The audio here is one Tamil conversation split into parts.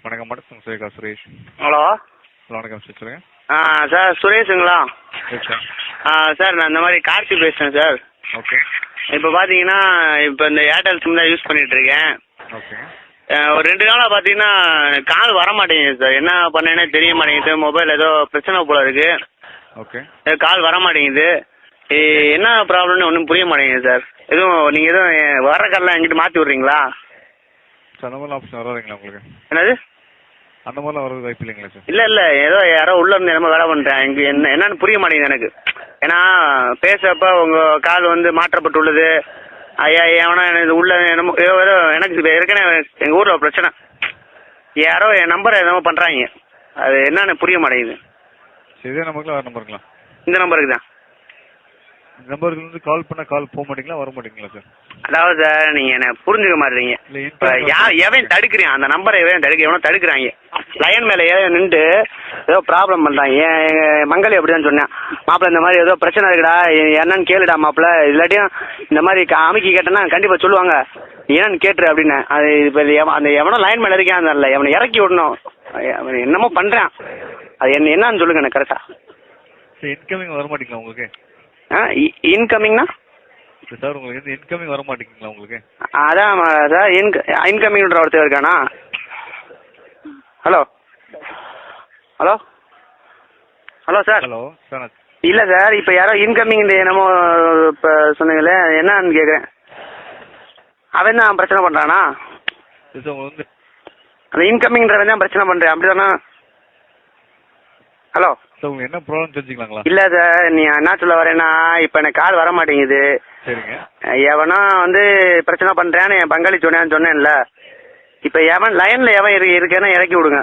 வணக்கம் மேடம், சுரேகா சுரேஷ். ஹலோ வணக்கம் சார், சொல்லுங்க. சார் சுரேஷுங்களா? சார் நான் இந்த மாதிரி கார்த்தி பேசுகிறேன் சார். ஓகே. இப்போ பார்த்தீங்கன்னா இப்போ இந்த ஏர்டெல் சிம் தான் யூஸ் பண்ணிட்டு இருக்கேன். ஓகே. ஒரு 2 நாளாக பார்த்தீங்கன்னா கால் வர மாட்டேங்குது சார். என்ன பண்ணேன்னே தெரிய மாட்டேங்குது. மொபைல் ஏதோ பிரச்சனை போல இருக்கு. ஓகே. கால் வர மாட்டேங்குது. என்ன ப்ராப்ளம்னு ஒன்றும் புரிய மாட்டேங்குது சார். எதுவும் நீங்கள் எதுவும் வர கால்லாம் எங்கிட்ட மாற்றி விட்றீங்களா? சார் அந்த மாதிரிலாம் ஆப்ஷன் வராதுங்களா உங்களுக்கு? என்னது? அந்த மாதிரிலாம் வரது வாய்ப்பு இல்லைங்களா சார்? இல்லை ஏதோ யாரோ உள்ள இருந்து என்னமோ வேலை பண்ணுறேன். இங்கே என்னன்னு புரிய மாட்டேங்குது எனக்கு. ஏன்னா பேசுறப்ப உங்கள் கால் வந்து மாற்றப்பட்டுள்ளது. ஐயா எவனா எனக்கு உள்ள என்னமோ ஏதோ எனக்கு ஏற்கனவே எங்கள் ஊரில் பிரச்சனை. யாரோ என் நம்பரை என்னமோ பண்ணுறாங்க. அது என்னன்னு புரிய மாட்டேங்குது. இதே நம்பருங்களா வேறு நம்பருங்களா? இந்த நம்பருக்கு தான். இந்த நம்பருக்கு வந்து கால் பண்ணால் கால் போக மாட்டீங்களா, வர மாட்டீங்களா சார்? அதாவது சார் நீங்கள் என்ன புரிஞ்சுக்க மாட்டீங்க. எவன் தடுக்கிறான் அந்த நம்பரை? எவனோ தடுக்கிறாங்க. லைன் மேலே நின்று ஏதோ ப்ராப்ளம் பண்ணுறான். என் மங்களி அப்படிதான் சொன்னேன். மாப்பிள்ள இந்த மாதிரி ஏதோ பிரச்சனை இருக்குடா, என்னன்னு கேளுடா மாப்பிள்ள. இல்லாட்டியும் இந்த மாதிரி அமைக்கி கேட்டேன்னா கண்டிப்பாக சொல்லுவாங்க, என்னன்னு கேட்டுரு அப்படின்னு. அது இப்போ அந்த எவனோ லைன் மேலே இருக்கான், அந்த எவனை இறக்கி விடணும். என்னமோ பண்ணுறான். அது என்னன்னு சொல்லுங்க எனக்கு கரெக்டாக. இன்கமிங் வர மாட்டீங்களா உங்களுக்கு? இன்கமிங்னா சார் உங்களுக்கு இன்கமிங் வர மாட்டேங்குங்களா உங்களுக்கு? அதான் சார் இன்கமிங்ன்ற ஒருத்தர் இருக்கானா? Hello hello hello sir. Hello sir. இல்லை சார், இப்போ யாரோ இன்கமிங் என்னமோ இப்போ சொன்னீங்களே, என்னன்னு கேட்குறேன். அவன் தான் பிரச்சனை பண்ணுறானா? சார் உங்களுக்கு வந்து அந்த இன்கமிங்ன்றவன் தான் பிரச்சனை பண்ணுறேன், அப்படி தானே? ஹலோ சார், உங்களுக்கு என்ன ப்ராப்ளம் தெரிஞ்சுக்கலாங்களா? இல்லை சார், நீ என்ன சொல்ல வரேன்னா இப்போ எனக்கு கால் வர மாட்டேங்குது. சரிங்க. எவனா வந்து பிரச்சனை பண்ணுறேன்னு என் பங்காளி சொன்னேன்ல. இப்போ எவன் லைனில் இருக்கேன்னா இறக்கி விடுங்க.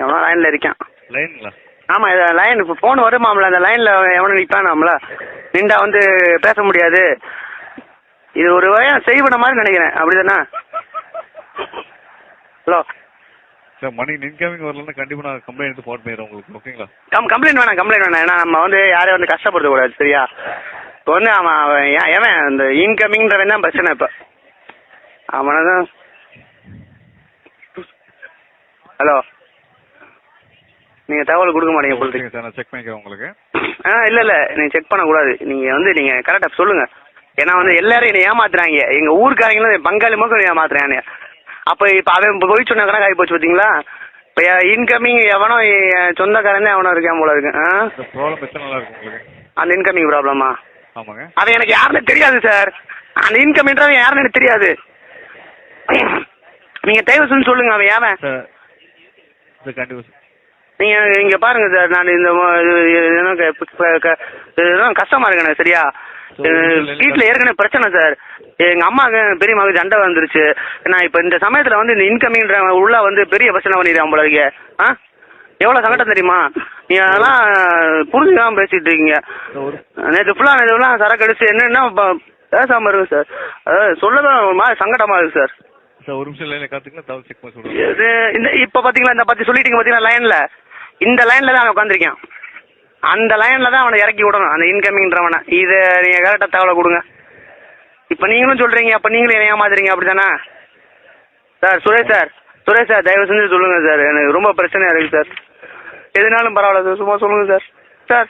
எவனா லைனில் இருக்கான். லைனுங்களா? ஆமாம், இதை லைன் இப்போ ஃபோன் வருமாம்ல, அந்த லைனில் எவனும் நிற்பானாம்ல, நின்றா வந்து பேச முடியாது. இது ஒரு வகையாக செய்விட மாதிரி நினைக்கிறேன், அப்படி தானே? ஹலோ சார், மணி இன்கமிங் வரலன்னா கண்டிப்பாக நான் கம்ப்ளைண்ட் எடுத்து போட்டு போயிடுறேன் உங்களுக்கு. ஓகேங்களா? கம்ப்ளைண்ட் வேணாம். ஏன்னா நம்ம வந்து யாரையும் வந்து கஷ்டப்படுத்தக்கூடாது, சரியா? இப்போ வந்து அவன் ஏவன் இந்த இன்கமிங்ன்றவன் தான் பிரச்சனை. இப்போ அவனை தான். ஹலோ, நீங்கள் தகவல் கொடுக்க மாட்டீங்க சொல்லுங்க சார். நான் செக் பண்ணிக்கிறேன் உங்களுக்கு. இல்லை நீங்கள் செக் பண்ணக்கூடாது. நீங்கள் கரெக்டாக சொல்லுங்கள். ஏன்னா வந்து எல்லாரும் என்னை ஏமாத்துறாங்க. எங்கள் ஊருக்காரங்களும் பங்காளி மக்கள் ஏமாத்துறாங்க. அப்போ அவன் போய் சொன்ன கணக்கு ஆகி போச்சு பார்த்தீங்களா? இப்போ இன்கமிங் எவனோ சொந்தக்காரன் தான் எவனோ இருக்கேன் போல இருக்கு. ப்ராப்ளம் எத்தனை நாளாக இருக்கு உங்களுக்கு? அந்த இன்கமிங் ப்ராப்ளமா? ஆமாங்க. அது எனக்கு யாருன்னு தெரியாது சார். அந்த இன்கமிங்ன்றவன் யாருன்னு எனக்கு தெரியாது. நீங்கள் தயவு செஞ்சு சொல்லுங்க, அவன் ஏவன் சார். கண்டிப்பாக நீங்கள் இங்கே பாருங்கள் சார். நான் இந்த கஷ்டமாக இருக்கு எனக்கு, சரியா? வீட்டில் ஏற்கனவே பிரச்சனை சார். எங்கள் அம்மாவுக்கு பெரியம்மாவுக்கு சண்டை வந்துருச்சு. நான் இப்போ இந்த சமயத்தில் வந்து இந்த இன்கமிங்ன்ற உள்ள வந்து பெரிய பிரச்சனை பண்ணிடுறேன் போல இருக்கே. எவ்வளோ சங்கடம் தெரியுமா? நீங்கள் அதெல்லாம் புரிஞ்சுக்காமல் பேசிகிட்டு இருக்கீங்க. நேற்று ஃபுல்லாக சரக்கு அடிச்சு என்னென்னா பேசாமல் இருக்கு சார். அதாவது சொல்லதான் ஒரு மாதிரி சங்கடமாக இருக்குது சார். சார் ஒரு நிமிஷம் லைனில் காத்துக்கலாம், தவிர செக் பண்ணி சொல்லுங்கள். இந்த இப்போ பார்த்தீங்களா, இந்த பற்றி சொல்லிட்டீங்க பார்த்தீங்களா லைனில்? இந்த லைனில் தான் அவன் உட்காந்துருக்கான். அந்த லைனில் தான் அவனை இறக்கி விடணும், அந்த இன்கமிங்ன்றவனை. இதை நீங்கள் கரெக்டாக தகவலை கொடுங்க. இப்போ நீங்களும் சொல்கிறீங்க, அப்போ நீங்களும் என்ன ஏமாத்துறீங்க, அப்படி தானே சார்? சுரேஷ் சார் தயவு செஞ்சு சொல்லுங்கள் சார். எனக்கு ரொம்ப பிரச்சனையாக இருக்குது சார். எதுனாலும் பரவாயில்ல சார், சும்மா சொல்லுங்கள் சார்.